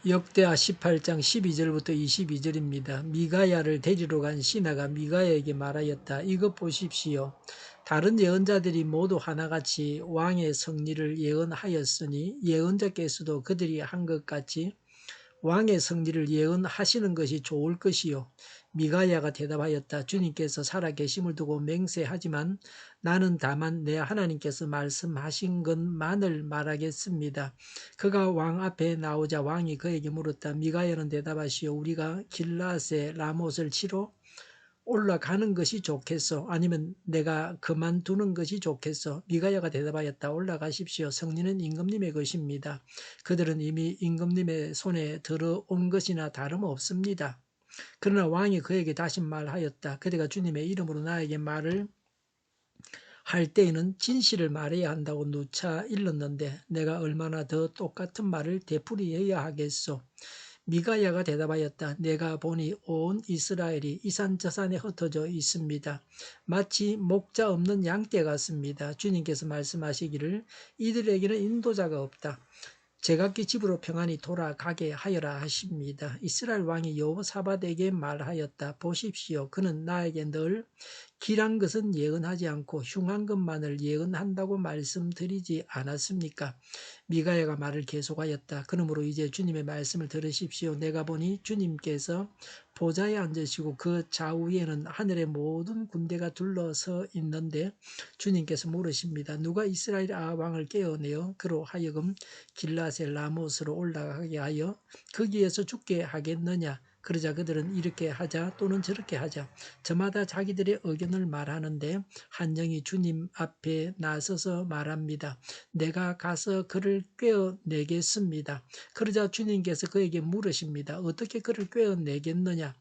역대하 18장 12절부터 22절입니다. 미가야를 데리러 간 신하가 미가야에게 말하였다. 이것 보십시오. 다른 예언자들이 모두 하나같이 왕의 승리를 예언하였으니 예언자께서도 그들이 한 것 같이 왕의 승리를 예언하시는 것이 좋을 것이요. 미가야가 대답하였다. 주님께서 살아계심을 두고 맹세하지만 나는 다만 내 하나님께서 말씀하신 것만을 말하겠습니다. 그가 왕 앞에 나오자 왕이 그에게 물었다. 미가야는 대답하시오. 우리가 길라앗의 라못을 치러 올라가는 것이 좋겠소? 아니면 내가 그만두는 것이 좋겠소? 미가야가 대답하였다. 올라가십시오. 승리는 임금님의 것입니다. 그들은 이미 임금님의 손에 들어온 것이나 다름없습니다. 그러나 왕이 그에게 다시 말하였다. 그대가 주님의 이름으로 나에게 말을 할 때에는 진실을 말해야 한다고 누차 일렀는데 내가 얼마나 더 똑같은 말을 되풀이해야 하겠소? 미가야가 대답하였다. 내가 보니 온 이스라엘이 이산저산에 흩어져 있습니다. 마치 목자 없는 양떼 같습니다. 주님께서 말씀하시기를 이들에게는 인도자가 없다. 제각기 집으로 평안히 돌아가게 하여라 하십니다. 이스라엘 왕이 여호사밧에게 말하였다. 보십시오. 그는 나에게 늘 길한 것은 예언하지 않고 흉한 것만을 예언한다고 말씀드리지 않았습니까? 미가야가 말을 계속하였다. 그러므로 이제 주님의 말씀을 들으십시오. 내가 보니 주님께서 보좌에 앉으시고 그 좌우에는 하늘의 모든 군대가 둘러서 있는데 주님께서 물으십니다. 누가 이스라엘 왕을 깨어내어 그로 하여금 길라앗의 라못으로 올라가게 하여 거기에서 죽게 하겠느냐? 그러자 그들은 이렇게 하자 또는 저렇게 하자 저마다 자기들의 의견을 말하는데 한 영이 주님 앞에 나서서 말합니다. 내가 가서 그를 꿰어내겠습니다. 그러자 주님께서 그에게 물으십니다. 어떻게 그를 꿰어내겠느냐?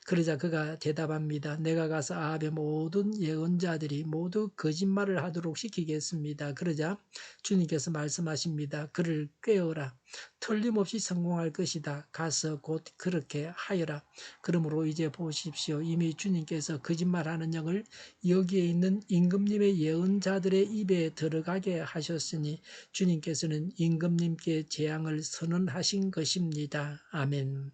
그러자 그가 대답합니다. 내가 가서 아합의 모든 예언자들이 모두 거짓말을 하도록 시키겠습니다. 그러자 주님께서 말씀하십니다. 그를 꿰어라. 틀림없이 성공할 것이다. 가서 곧 그렇게 하여라. 그러므로 이제 보십시오. 이미 주님께서 거짓말하는 영을 여기에 있는 임금님의 예언자들의 입에 들어가게 하셨으니 주님께서는 임금님께 재앙을 선언하신 것입니다. 아멘.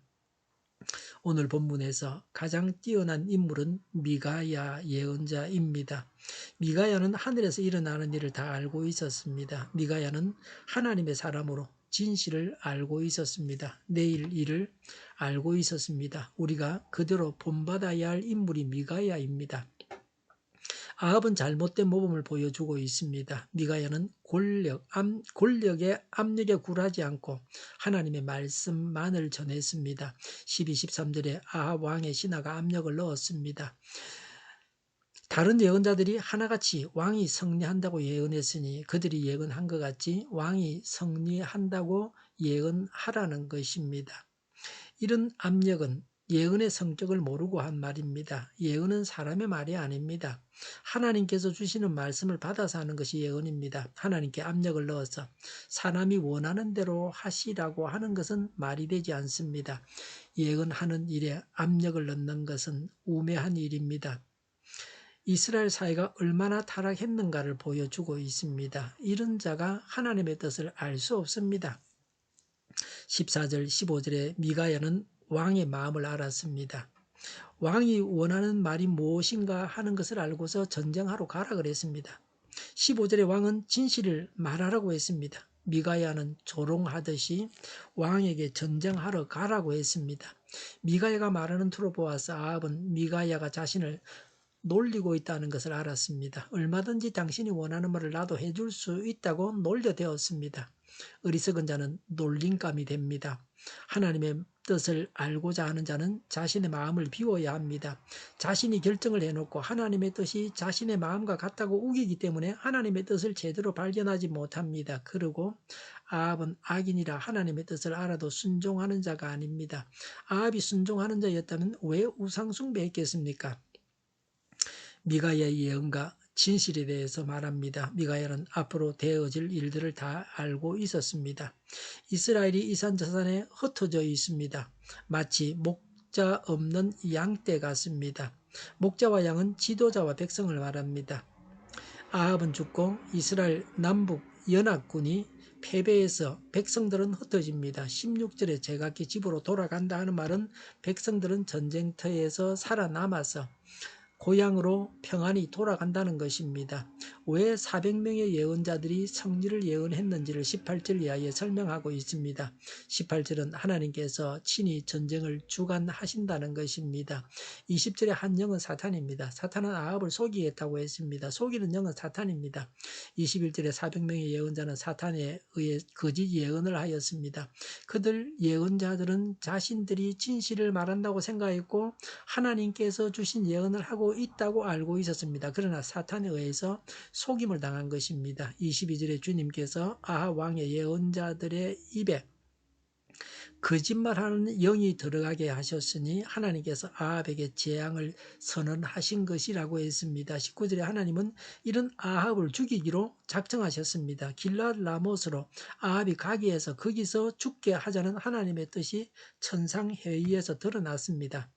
오늘 본문에서 가장 뛰어난 인물은 미가야 예언자입니다. 미가야는 하늘에서 일어나는 일을 다 알고 있었습니다. 미가야는 하나님의 사람으로 진실을 알고 있었습니다. 내일 일을 알고 있었습니다. 우리가 그대로 본받아야 할 인물이 미가야입니다. 아합은 잘못된 모범을 보여주고 있습니다. 미가야는 권력의 압력에 굴하지 않고 하나님의 말씀만을 전했습니다. 12, 13절에 아합 왕의 신하가 압력을 넣었습니다. 다른 예언자들이 하나같이 왕이 승리한다고 예언했으니 그들이 예언한 것 같이 왕이 승리한다고 예언하라는 것입니다. 이런 압력은 예언의 성격을 모르고 한 말입니다. 예언은 사람의 말이 아닙니다. 하나님께서 주시는 말씀을 받아서 하는 것이 예언입니다. 하나님께 압력을 넣어서 사람이 원하는 대로 하시라고 하는 것은 말이 되지 않습니다. 예언하는 일에 압력을 넣는 것은 우매한 일입니다. 이스라엘 사회가 얼마나 타락했는가를 보여주고 있습니다. 이런 자가 하나님의 뜻을 알 수 없습니다. 14절, 15절에 미가야는 왕의 마음을 알았습니다. 왕이 원하는 말이 무엇인가 하는 것을 알고서 전쟁하러 가라 그랬습니다. 15절에 왕은 진실을 말하라고 했습니다. 미가야는 조롱하듯이 왕에게 전쟁하러 가라고 했습니다. 미가야가 말하는 투로 보아서 아합은 미가야가 자신을 놀리고 있다는 것을 알았습니다. 얼마든지 당신이 원하는 말을 나도 해줄 수 있다고 놀려대었습니다. 어리석은 자는 놀림감이 됩니다. 하나님의 뜻을 알고자 하는 자는 자신의 마음을 비워야 합니다. 자신이 결정을 해놓고 하나님의 뜻이 자신의 마음과 같다고 우기기 때문에 하나님의 뜻을 제대로 발견하지 못합니다. 그리고 아합은 악인이라 하나님의 뜻을 알아도 순종하는 자가 아닙니다. 아합이 순종하는 자였다면 왜 우상숭배했겠습니까? 미가야의 예언과 진실에 대해서 말합니다. 미가야는 앞으로 되어질 일들을 다 알고 있었습니다. 이스라엘이 이산저산에 흩어져 있습니다. 마치 목자 없는 양떼 같습니다. 목자와 양은 지도자와 백성을 말합니다. 아합은 죽고 이스라엘 남북 연합군이 패배해서 백성들은 흩어집니다. 16절에 제각기 집으로 돌아간다 하는 말은 백성들은 전쟁터에서 살아남아서 고향으로 평안히 돌아간다는 것입니다. 왜 400명의 예언자들이 성리를 예언했는지를 18절 이하에 설명하고 있습니다. 18절은 하나님께서 친히 전쟁을 주관하신다는 것입니다. 20절에 한 영은 사탄입니다. 사탄은 아합을 속이겠다고 했습니다. 속이는 영은 사탄입니다. 21절에 400명의 예언자는 사탄에 의해 거짓 예언을 하였습니다. 그들 예언자들은 자신들이 진실을 말한다고 생각했고 하나님께서 주신 예언을 하고 있다고 알고 있었습니다. 그러나 사탄에 의해서 속임을 당한 것입니다. 22절에 주님께서 아합 왕의 예언자들의 입에 거짓말하는 영이 들어가게 하셨으니 하나님께서 아합에게 재앙을 선언하신 것이라고 했습니다. 19절에 하나님은 이런 아합을 죽이기로 작정하셨습니다. 길르앗 라못으로 아합이 가게 해서 거기서 죽게 하자는 하나님의 뜻이 천상회의에서 드러났습니다.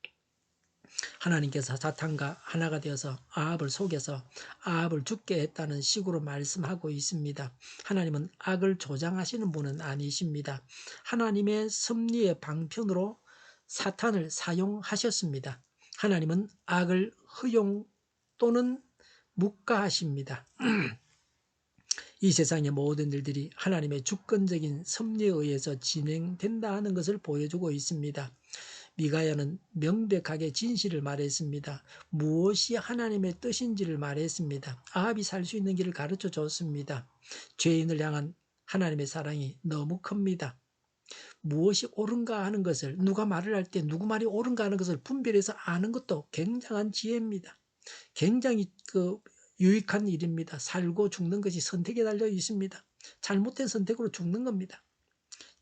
하나님께서 사탄과 하나가 되어서 아합을 속여서 아합을 죽게 했다는 식으로 말씀하고 있습니다. 하나님은 악을 조장하시는 분은 아니십니다. 하나님의 섭리의 방편으로 사탄을 사용하셨습니다. 하나님은 악을 허용 또는 묵과하십니다. 이 세상의 모든 일들이 하나님의 주권적인 섭리에 의해서 진행된다 하는 것을 보여주고 있습니다. 미가야는 명백하게 진실을 말했습니다. 무엇이 하나님의 뜻인지를 말했습니다. 아합이 살 수 있는 길을 가르쳐 줬습니다. 죄인을 향한 하나님의 사랑이 너무 큽니다. 무엇이 옳은가 하는 것을 누가 말을 할 때 누구 말이 옳은가 하는 것을 분별해서 아는 것도 굉장한 지혜입니다. 굉장히 유익한 일입니다. 살고 죽는 것이 선택에 달려 있습니다. 잘못된 선택으로 죽는 겁니다.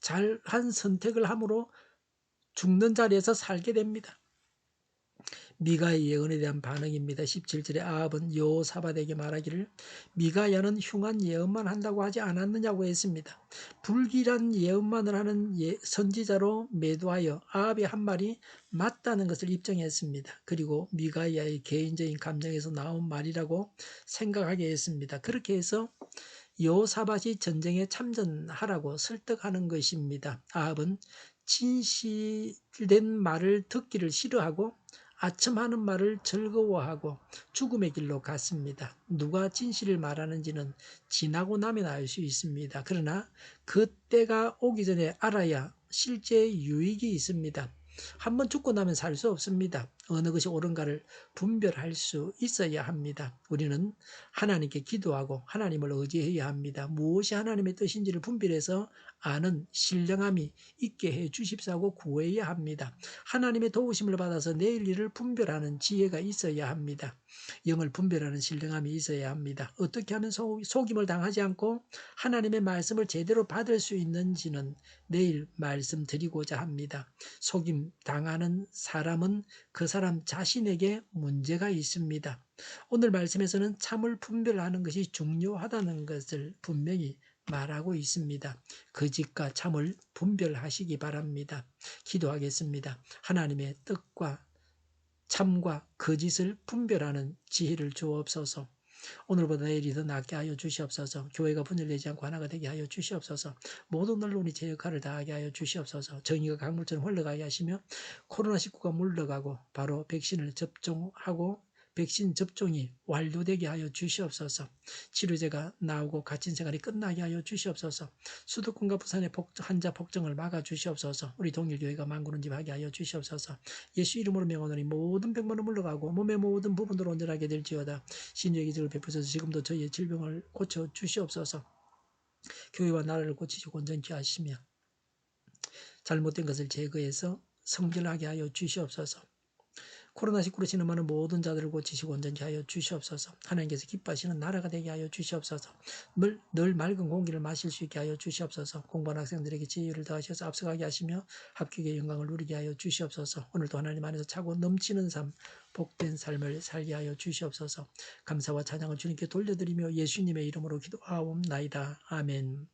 잘한 선택을 함으로 죽는 자리에서 살게 됩니다. 미가의 예언에 대한 반응입니다. 17절에 아합은 여호사밧에게 말하기를 미가야는 흉한 예언만 한다고 하지 않았느냐고 했습니다. 불길한 예언만을 하는 선지자로 매도하여 아합의 한 말이 맞다는 것을 입증했습니다. 그리고 미가야의 개인적인 감정에서 나온 말이라고 생각하게 했습니다. 그렇게 해서 여호사밧이 전쟁에 참전하라고 설득하는 것입니다. 아합은 진실된 말을 듣기를 싫어하고 아첨하는 말을 즐거워하고 죽음의 길로 갔습니다. 누가 진실을 말하는지는 지나고 나면 알 수 있습니다. 그러나 그때가 오기 전에 알아야 실제 유익이 있습니다. 한번 죽고 나면 살 수 없습니다. 어느 것이 옳은가를 분별할 수 있어야 합니다. 우리는 하나님께 기도하고 하나님을 의지해야 합니다. 무엇이 하나님의 뜻인지를 분별해서 아는 신령함이 있게 해 주십사고 구해야 합니다. 하나님의 도우심을 받아서 내일 일을 분별하는 지혜가 있어야 합니다. 영을 분별하는 신령함이 있어야 합니다. 어떻게 하면 속임을 당하지 않고 하나님의 말씀을 제대로 받을 수 있는지는 내일 말씀드리고자 합니다. 속임 당하는 사람은 그 사람 자신에게 문제가 있습니다. 오늘 말씀에서는 참을 분별하는 것이 중요하다는 것을 분명히 말하고 있습니다. 거짓과 참을 분별하시기 바랍니다. 기도하겠습니다. 하나님의 뜻과 참과 거짓을 분별하는 지혜를 주옵소서. 오늘보다 내일이 더 낫게 하여 주시옵소서. 교회가 분열되지 않고 하나가 되게 하여 주시옵소서. 모든 언론이 제 역할을 다하게 하여 주시옵소서. 정의가 강물처럼 흘러가게 하시며 코로나19가 물러가고 바로 백신을 접종하고 백신 접종이 완료되게 하여 주시옵소서. 치료제가 나오고 갇힌 생활이 끝나게 하여 주시옵소서. 수도권과 부산의 환자 폭증을 막아 주시옵소서. 우리 동일교회가 만구는집하게 하여 주시옵소서. 예수 이름으로 명하노니 모든 병만은 물러가고 몸의 모든 부분으로 온전하게 될지어다. 신유의 기적을 베푸셔서 지금도 저희의 질병을 고쳐 주시옵소서. 교회와 나라를 고치시고 온전케 하시며 잘못된 것을 제거해서 성결하게 하여 주시옵소서. 코로나19로 신음하는 모든 자들을 고치시고 온전케 하여 주시옵소서. 하나님께서 기뻐하시는 나라가 되게 하여 주시옵소서. 늘 맑은 공기를 마실 수 있게 하여 주시옵소서. 공부하는 학생들에게 지혜를 더하셔서 앞서가게 하시며 합격의 영광을 누리게 하여 주시옵소서. 오늘도 하나님 안에서 차고 넘치는 삶, 복된 삶을 살게 하여 주시옵소서. 감사와 찬양을 주님께 돌려드리며 예수님의 이름으로 기도하옵나이다. 아멘.